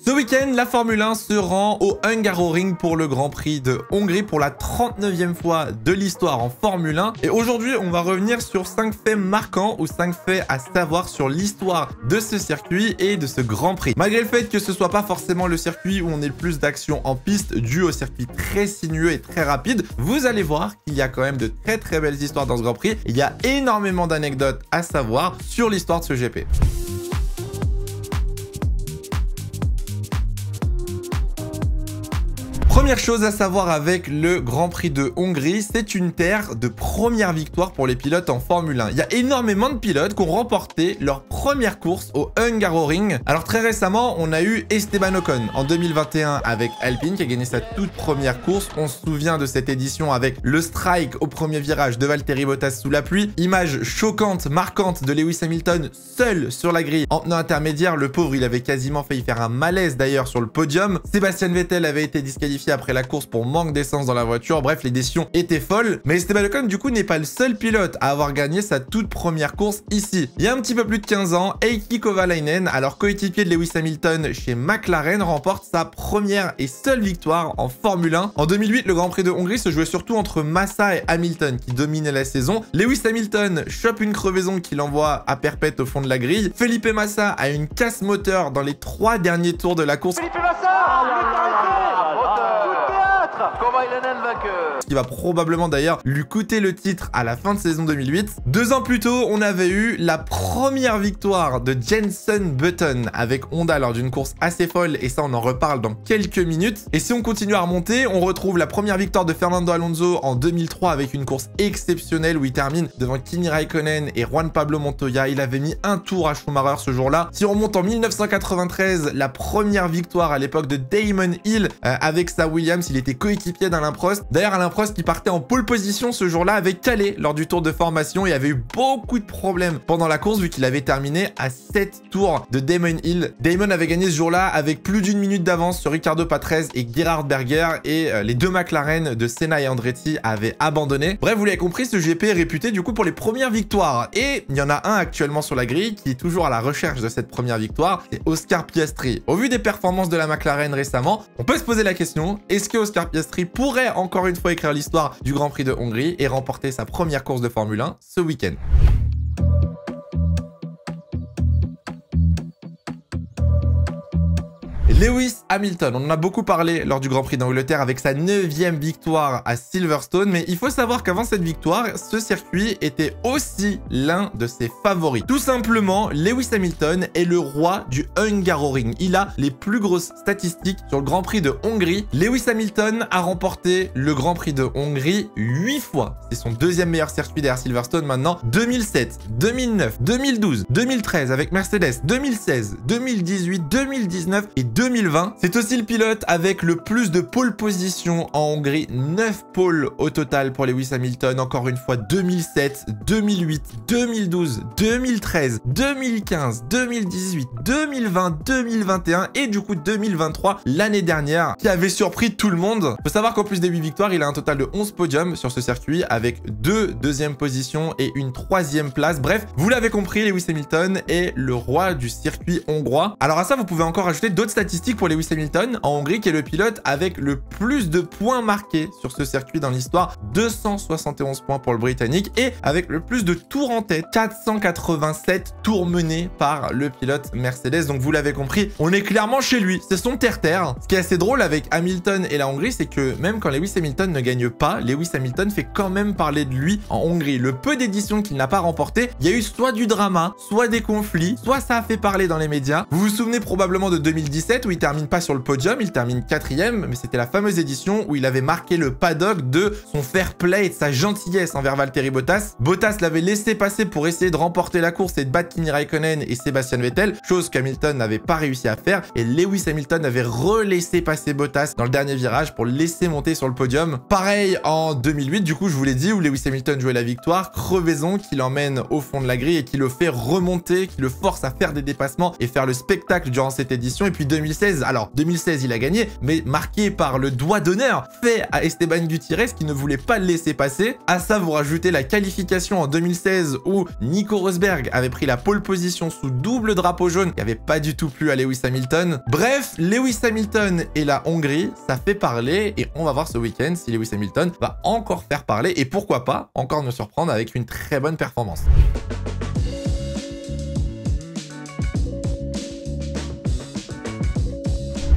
Ce week-end, la Formule 1 se rend au Hungaroring pour le Grand Prix de Hongrie pour la 39e fois de l'histoire en Formule 1. Et aujourd'hui, on va revenir sur 5 faits marquants ou 5 faits à savoir sur l'histoire de ce circuit et de ce Grand Prix. Malgré le fait que ce soit pas forcément le circuit où on ait le plus d'action en piste dû au circuit très sinueux et très rapide, vous allez voir qu'il y a quand même de très belles histoires dans ce Grand Prix. Il y a énormément d'anecdotes à savoir sur l'histoire de ce GP. Première chose à savoir avec le Grand Prix de Hongrie, c'est une terre de première victoire pour les pilotes en Formule 1. Il y a énormément de pilotes qui ont remporté leur première course au Hungaroring. Alors très récemment, on a eu Esteban Ocon en 2021 avec Alpine qui a gagné sa toute première course. On se souvient de cette édition avec le strike au premier virage de Valtteri Bottas sous la pluie. Image choquante, marquante de Lewis Hamilton seul sur la grille en pneu intermédiaire. Le pauvre, il avait quasiment failli faire un malaise d'ailleurs sur le podium. Sébastien Vettel avait été disqualifié après la course pour manque d'essence dans la voiture. Bref, les décisions étaient folles. Mais Esteban Ocon, du coup, n'est pas le seul pilote à avoir gagné sa toute première course ici. Il y a un petit peu plus de 15 ans, Heikki Kovalainen, alors coéquipier de Lewis Hamilton chez McLaren, remporte sa première et seule victoire en Formule 1. En 2008, le Grand Prix de Hongrie se jouait surtout entre Massa et Hamilton qui dominaient la saison. Lewis Hamilton chope une crevaison qui l'envoie à perpète au fond de la grille. Felipe Massa a une casse moteur dans les 3 derniers tours de la course. Felipe Massa, Kovalainen vainqueur. Ce qui va probablement d'ailleurs lui coûter le titre à la fin de saison 2008. 2 ans plus tôt, on avait eu la première victoire de Jenson Button avec Honda lors d'une course assez folle et ça on en reparle dans quelques minutes. Et si on continue à remonter, on retrouve la première victoire de Fernando Alonso en 2003 avec une course exceptionnelle où il termine devant Kimi Raikkonen et Juan Pablo Montoya. Il avait mis un tour à Schumacher ce jour-là. Si on remonte en 1993, la première victoire à l'époque de Damon Hill avec sa Williams, il était coéquipier d'Alain Prost. D'ailleurs, Alain Prost qui partait en pole position ce jour-là avait calé lors du tour de formation et avait eu beaucoup de problèmes pendant la course vu qu'il avait terminé à 7 tours de Damon Hill. Damon avait gagné ce jour-là avec plus d'1 minute d'avance sur Riccardo Patrese et Gerhard Berger et les 2 McLaren de Senna et Andretti avaient abandonné. Bref, vous l'avez compris, ce GP est réputé du coup pour les premières victoires et il y en a un actuellement sur la grille qui est toujours à la recherche de cette première victoire, c'est Oscar Piastri. Au vu des performances de la McLaren récemment, on peut se poser la question, est-ce que Oscar Piastri pourrait encore une fois écrire l'histoire du Grand Prix de Hongrie et remporter sa première course de Formule 1 ce week-end? Lewis Hamilton, on en a beaucoup parlé lors du Grand Prix d'Angleterre avec sa 9e victoire à Silverstone, mais il faut savoir qu'avant cette victoire, ce circuit était aussi l'un de ses favoris. Tout simplement, Lewis Hamilton est le roi du Hungaroring. Il a les plus grosses statistiques sur le Grand Prix de Hongrie. Lewis Hamilton a remporté le Grand Prix de Hongrie 8 fois. C'est son 2e meilleur circuit derrière Silverstone maintenant. 2007, 2009, 2012, 2013 avec Mercedes, 2016, 2018, 2019 et 2020. C'est aussi le pilote avec le plus de pole position en Hongrie, 9 pôles au total pour Lewis Hamilton. Encore une fois, 2007, 2008, 2012, 2013, 2015, 2018, 2020, 2021 et du coup 2023, l'année dernière, qui avait surpris tout le monde. Faut savoir qu'en plus des 8 victoires, il a un total de 11 podiums sur ce circuit avec 2 deuxièmes positions et une 3e place. Bref, vous l'avez compris, Lewis Hamilton est le roi du circuit hongrois. Alors à ça, vous pouvez encore ajouter d'autres statistiques pour Lewis Hamilton en Hongrie, qui est le pilote avec le plus de points marqués sur ce circuit dans l'histoire, 271 points pour le Britannique, et avec le plus de tours en tête, 487 tours menés par le pilote Mercedes. Donc vous l'avez compris, on est clairement chez lui, c'est son terre-terre. Ce qui est assez drôle avec Hamilton et la Hongrie, c'est que même quand Lewis Hamilton ne gagne pas, Lewis Hamilton fait quand même parler de lui en Hongrie. Le peu d'éditions qu'il n'a pas remporté, il y a eu soit du drama, soit des conflits, soit ça a fait parler dans les médias. Vous vous souvenez probablement de 2017 où il termine pas sur le podium, il termine 4e, mais c'était la fameuse édition où il avait marqué le paddock de son fair play et de sa gentillesse envers Valtteri Bottas. Bottas l'avait laissé passer pour essayer de remporter la course et de battre Kimi Raikkonen et Sébastien Vettel, chose qu'Hamilton n'avait pas réussi à faire, et Lewis Hamilton avait relaissé passer Bottas dans le dernier virage pour le laisser monter sur le podium. Pareil en 2008, du coup je vous l'ai dit, où Lewis Hamilton jouait la victoire, crevaison qui l'emmène au fond de la grille et qui le fait remonter, qui le force à faire des dépassements et faire le spectacle durant cette édition. Et puis 2016, 2016. Alors 2016 il a gagné, mais marqué par le doigt d'honneur fait à Esteban Gutiérrez qui ne voulait pas le laisser passer. À ça vous rajoutez la qualification en 2016 où Nico Rosberg avait pris la pole position sous double drapeau jaune qui avait pas du tout plu à Lewis Hamilton. Bref, Lewis Hamilton et la Hongrie, ça fait parler et on va voir ce week-end si Lewis Hamilton va encore faire parler et pourquoi pas encore nous surprendre avec une très bonne performance.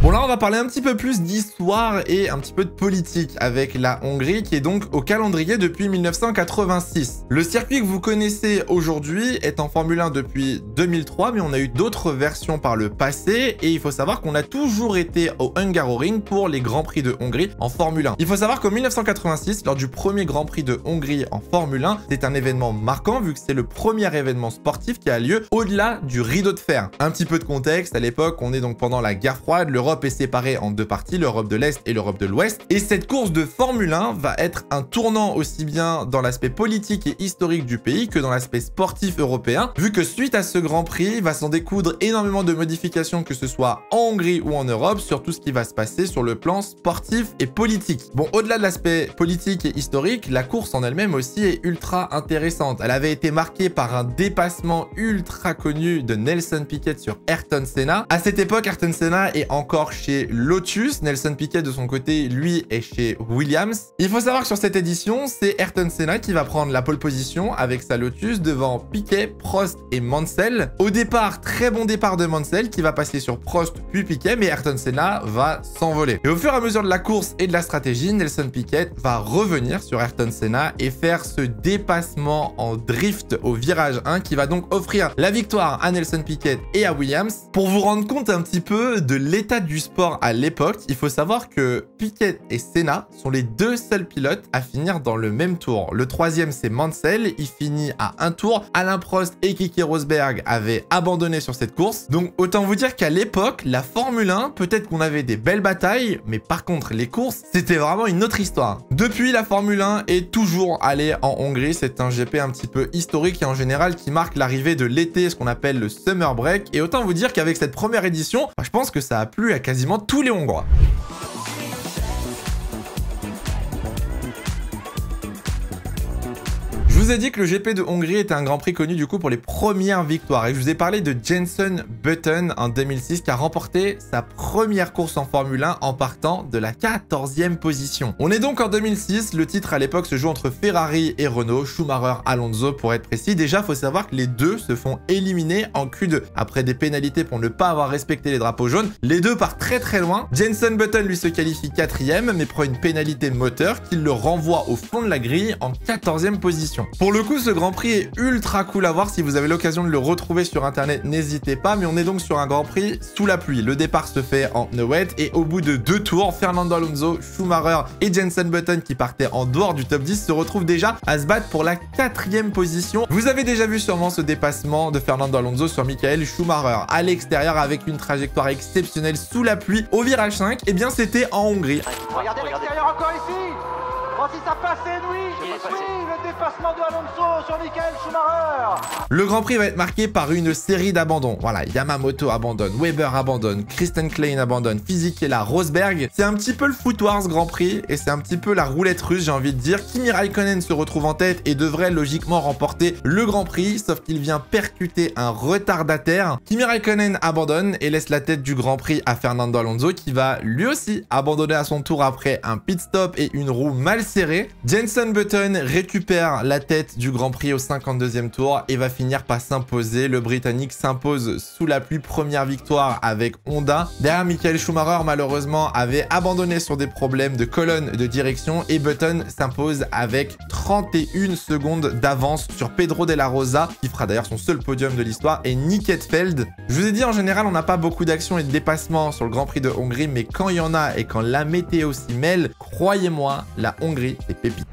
Bon là on va parler un petit peu plus d'histoire et un petit peu de politique avec la Hongrie qui est donc au calendrier depuis 1986. Le circuit que vous connaissez aujourd'hui est en Formule 1 depuis 2003 mais on a eu d'autres versions par le passé et il faut savoir qu'on a toujours été au Hungaroring pour les Grands Prix de Hongrie en Formule 1. Il faut savoir qu'en 1986 lors du premier Grand Prix de Hongrie en Formule 1 c'est un événement marquant vu que c'est le premier événement sportif qui a lieu au-delà du rideau de fer. Un petit peu de contexte, à l'époque on est donc pendant la guerre froide, l'Europe est séparée en deux parties, l'Europe de l'Est et l'Europe de l'Ouest. Et cette course de Formule 1 va être un tournant aussi bien dans l'aspect politique et historique du pays que dans l'aspect sportif européen, vu que suite à ce Grand Prix, va s'en découdre énormément de modifications, que ce soit en Hongrie ou en Europe, sur tout ce qui va se passer sur le plan sportif et politique. Bon, au-delà de l'aspect politique et historique, la course en elle-même aussi est ultra intéressante. Elle avait été marquée par un dépassement ultra connu de Nelson Piquet sur Ayrton Senna. À cette époque, Ayrton Senna est encore chez Lotus. Nelson Piquet de son côté, lui, est chez Williams. Il faut savoir que sur cette édition, c'est Ayrton Senna qui va prendre la pole position avec sa Lotus devant Piquet, Prost et Mansell. Au départ, très bon départ de Mansell qui va passer sur Prost puis Piquet, mais Ayrton Senna va s'envoler. Et au fur et à mesure de la course et de la stratégie, Nelson Piquet va revenir sur Ayrton Senna et faire ce dépassement en drift au virage 1 qui va donc offrir la victoire à Nelson Piquet et à Williams. Pour vous rendre compte un petit peu de l'état du sport à l'époque, il faut savoir que Piquet et Senna sont les deux seuls pilotes à finir dans le même tour. Le troisième, c'est Mansell, il finit à un tour. Alain Prost et Keke Rosberg avaient abandonné sur cette course. Donc autant vous dire qu'à l'époque, la Formule 1, peut-être qu'on avait des belles batailles, mais par contre les courses, c'était vraiment une autre histoire. Depuis, la Formule 1 est toujours allée en Hongrie. C'est un GP un petit peu historique et en général qui marque l'arrivée de l'été, ce qu'on appelle le Summer Break. Et autant vous dire qu'avec cette première édition, je pense que ça a plu à quasiment tous les Hongrois. Je vous ai dit que le GP de Hongrie était un Grand Prix connu du coup pour les premières victoires et je vous ai parlé de Jenson Button en 2006 qui a remporté sa première course en Formule 1 en partant de la 14e position. On est donc en 2006, le titre à l'époque se joue entre Ferrari et Renault, Schumacher, Alonso pour être précis. Déjà, faut savoir que les deux se font éliminer en Q2 après des pénalités pour ne pas avoir respecté les drapeaux jaunes. Les deux partent très très loin. Jenson Button lui se qualifie 4e mais prend une pénalité moteur qui le renvoie au fond de la grille en 14e position. Pour le coup, ce Grand Prix est ultra cool à voir. Si vous avez l'occasion de le retrouver sur internet, n'hésitez pas. Mais on est donc sur un Grand Prix sous la pluie. Le départ se fait en pneu wet et au bout de 2 tours, Fernando Alonso, Schumacher et Jenson Button qui partaient en dehors du top 10 se retrouvent déjà à se battre pour la 4e position. Vous avez déjà vu sûrement ce dépassement de Fernando Alonso sur Michael Schumacher à l'extérieur avec une trajectoire exceptionnelle sous la pluie au virage 5. Et bien c'était en Hongrie. Regardez l'extérieur encore ici. Oh, si ça passait, oui, le dépassement de Alonso sur Michael Schumacher. Le Grand Prix va être marqué par une série d'abandons. Voilà, Yamamoto abandonne, Weber abandonne, Kristen Klein abandonne, Fisichella, Rosberg. C'est un petit peu le foutoir ce Grand Prix et c'est un petit peu la roulette russe, j'ai envie de dire. Kimi Raikkonen se retrouve en tête et devrait logiquement remporter le Grand Prix, sauf qu'il vient percuter un retardataire. Kimi Raikkonen abandonne et laisse la tête du Grand Prix à Fernando Alonso qui va lui aussi abandonner à son tour après un pit stop et une roue mal serré. Jenson Button récupère la tête du Grand Prix au 52e tour et va finir par s'imposer. Le Britannique s'impose sous la pluie, première victoire avec Honda. Derrière, Michael Schumacher malheureusement avait abandonné sur des problèmes de colonne de direction et Button s'impose avec 31 secondes d'avance sur Pedro de la Rosa qui fera d'ailleurs son seul podium de l'histoire et Nick Heidfeld. Je vous ai dit en général on n'a pas beaucoup d'actions et de dépassements sur le Grand Prix de Hongrie mais quand il y en a et quand la météo s'y mêle, croyez-moi, la Hongrie c'est pépite.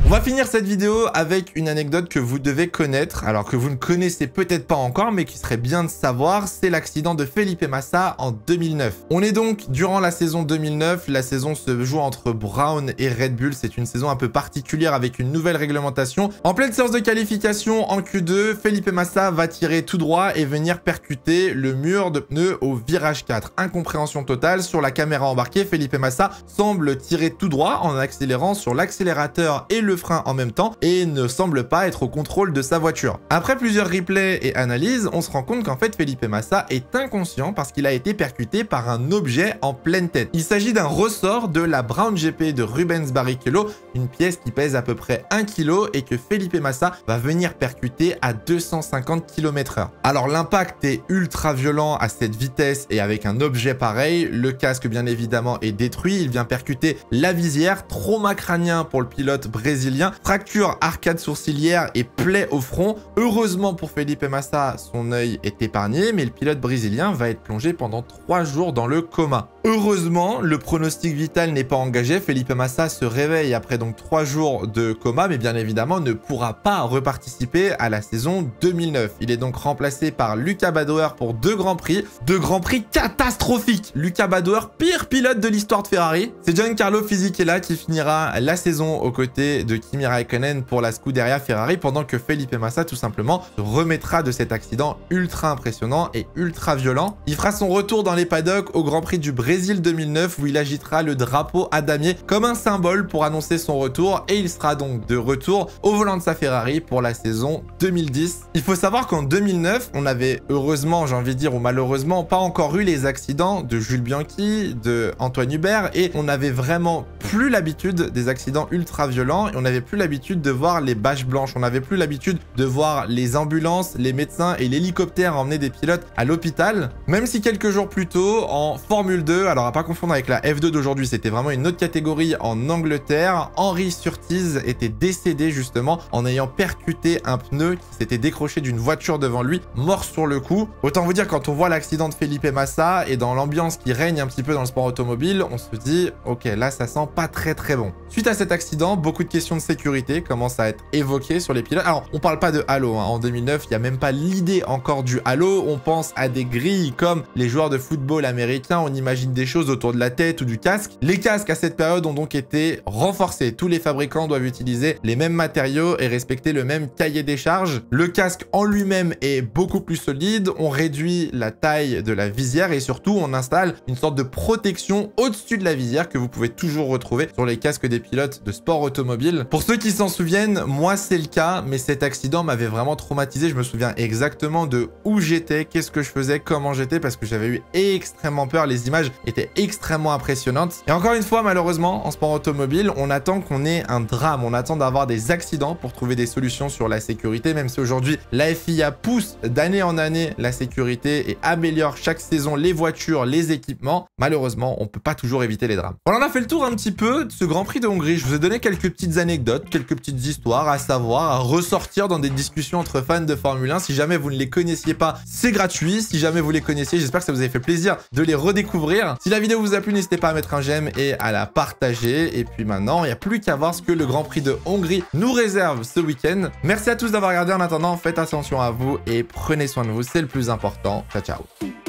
On va finir cette vidéo avec une anecdote que vous devez connaître, alors que vous ne connaissez peut-être pas encore, mais qui serait bien de savoir, c'est l'accident de Felipe Massa en 2009. On est donc durant la saison 2009, la saison se joue entre Brown et Red Bull, c'est une saison un peu particulière avec une nouvelle réglementation. En pleine séance de qualification en Q2, Felipe Massa va tirer tout droit et venir percuter le mur de pneus au virage 4. Incompréhension totale, sur la caméra embarquée, Felipe Massa semble tirer tout droit en accélérant sur l'accélérateur et le frein en même temps et ne semble pas être au contrôle de sa voiture. Après plusieurs replays et analyses, on se rend compte qu'en fait Felipe Massa est inconscient parce qu'il a été percuté par un objet en pleine tête. Il s'agit d'un ressort de la Brown GP de Rubens Barrichello, une pièce qui pèse à peu près 1 kg et que Felipe Massa va venir percuter à 250 km/h. Alors l'impact est ultra violent à cette vitesse et avec un objet pareil, le casque bien évidemment est détruit, il vient percuter la visière, trauma crânien pour le pilote brésilien, fracture arcade sourcilière et plaie au front. Heureusement pour Felipe Massa, son œil est épargné, mais le pilote brésilien va être plongé pendant 3 jours dans le coma. Heureusement, le pronostic vital n'est pas engagé, Felipe Massa se réveille après donc 3 jours de coma, mais bien évidemment ne pourra pas reparticiper à la saison 2009. Il est donc remplacé par Luca Badoer pour 2 Grands Prix catastrophiques. Luca Badoer, pire pilote de l'histoire de Ferrari. C'est Giancarlo Fisichella qui finira la saison aux côtés de Kimi Raikkonen pour la Scuderia Ferrari, pendant que Felipe Massa tout simplement se remettra de cet accident ultra impressionnant et ultra violent. Il fera son retour dans les paddocks au Grand Prix du Brésil 2009 où il agitera le drapeau à damier comme un symbole pour annoncer son retour, et il sera donc de retour au volant de sa Ferrari pour la saison 2010. Il faut savoir qu'en 2009, on avait heureusement, j'ai envie de dire, ou malheureusement, pas encore eu les accidents de Jules Bianchi, de Antoine Hubert, et on n'avait vraiment plus l'habitude des accidents ultra violents, et on n'avait plus l'habitude de voir les bâches blanches, on n'avait plus l'habitude de voir les ambulances, les médecins et l'hélicoptère emmener des pilotes à l'hôpital, même si quelques jours plus tôt, en Formule 2, alors à pas confondre avec la F2 d'aujourd'hui, c'était vraiment une autre catégorie en Angleterre, Henry Surtees était décédé justement en ayant percuté un pneu qui s'était décroché d'une voiture devant lui, mort sur le coup. Autant vous dire, quand on voit l'accident de Felipe Massa et dans l'ambiance qui règne un petit peu dans le sport automobile, on se dit ok, là ça sent pas très bon. Suite à cet accident, beaucoup de questions de sécurité commencent à être évoquées sur les pilotes. Alors on parle pas de halo, hein. En 2009 il n'y a même pas l'idée encore du halo, on pense à des grilles comme les joueurs de football américains, on imagine des choses autour de la tête ou du casque. Les casques à cette période ont donc été renforcés, tous les fabricants doivent utiliser les mêmes matériaux et respecter le même cahier des charges. Le casque en lui-même est beaucoup plus solide, on réduit la taille de la visière et surtout on installe une sorte de protection au-dessus de la visière que vous pouvez toujours retrouver sur les casques des pilotes de sport automobile. Pour ceux qui s'en souviennent, moi c'est le cas, mais cet accident m'avait vraiment traumatisé. Je me souviens exactement de où j'étais, qu'est-ce que je faisais, comment j'étais, parce que j'avais eu extrêmement peur. Les images étaient extrêmement impressionnantes. Et encore une fois, malheureusement, en sport automobile, on attend qu'on ait un drame, on attend d'avoir des accidents pour trouver des solutions sur la sécurité, même si aujourd'hui la FIA pousse d'année en année la sécurité et améliore chaque saison les voitures, les équipements. Malheureusement, on peut pas toujours éviter les drames. Voilà, on a fait le tour un petit peu de ce Grand Prix de Hongrie. Je vous ai donné quelques petites anecdotes, quelques petites histoires à savoir, à ressortir dans des discussions entre fans de Formule 1. Si jamais vous ne les connaissiez pas, c'est gratuit. Si jamais vous les connaissiez, j'espère que ça vous avait fait plaisir de les redécouvrir. Si la vidéo vous a plu, n'hésitez pas à mettre un j'aime et à la partager. Et puis maintenant, il n'y a plus qu'à voir ce que le Grand Prix de Hongrie nous réserve ce week-end. Merci à tous d'avoir regardé. En attendant, faites attention à vous et prenez soin de vous, c'est le plus important. Ciao, ciao.